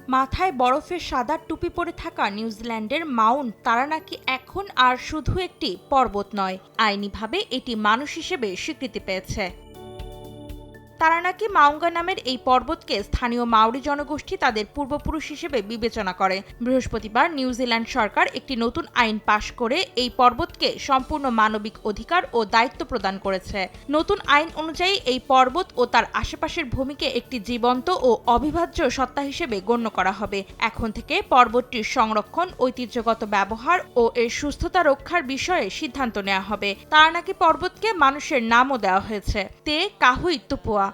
মাথায় বরফের সাদা টুপি পরে থাকা নিউজিল্যান্ডের মাউন্ট তারানাকি এখন আর শুধু একটি পর্বত নয়, আইনিভাবে এটি মানুষ হিসেবে স্বীকৃতি পেয়েছে। তারানাকি মাউঙ্গা নামের এই পর্বতকে স্থানীয় মাওরি জনগোষ্ঠী তাদের পূর্বপুরুষ হিসেবে বিবেচনা করে। বৃহস্পতিবার নিউজিল্যান্ড সরকার একটি নতুন আইন পাশ করে এই পর্বতকে সম্পূর্ণ মানবিক অধিকার ও দায়িত্ব প্রদান করেছে। নতুন আইন অনুযায়ী এই পর্বত ও তার আশেপাশের ভূমিকে একটি জীবন্ত ও অবিভাজ্য সত্তা হিসেবে গণ্য করা হবে। এখন থেকে পর্বতটির সংরক্ষণ, ঐতিহ্যগত ব্যবহার ও এর সুস্থতা রক্ষার বিষয়ে সিদ্ধান্ত নেওয়া হবে। তারানাকি পর্বতকে মানুষের নামও দেওয়া হয়েছে, তে কাহুই তুপুয়া।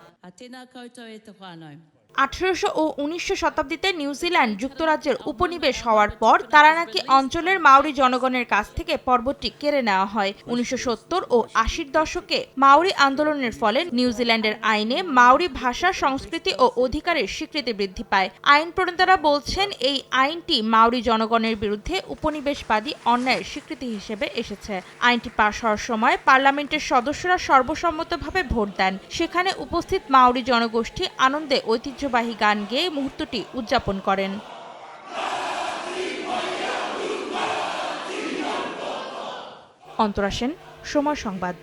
1800 ও 1900 শতাব্দীতে নিউজিল্যান্ড যুক্তরাজ্যের উপনিবেশ হওয়ার পর তারানাকি অঞ্চলের মাওরি জনগণের কাছ থেকে পর্বতটি কেড়ে নেওয়া হয়। 1970 ও 80-র দশকে মাওরি আন্দোলনের ফলে নিউজিল্যান্ডের আইনে মাওরি ভাষা, সংস্কৃতি ও অধিকারের স্বীকৃতি বৃদ্ধি পায়। আইন প্রণেতারা বলছেন, এই আইনটি মাওরি জনগণের বিরুদ্ধে উপনিবেশবাদী অন্যায়ের স্বীকৃতি হিসেবে এসেছে। আইনটি পাশ হওয়ার সময় পার্লামেন্টের সদস্যরা সর্বসম্মতভাবে ভোট দেন। সেখানে উপস্থিত মাওরি জনগোষ্ঠী আনন্দে ঐতিহ্যবাহী গান গেয়ে মুহূর্তটি উদযাপন করেন। অন্তরা সেন, সময় সংবাদ।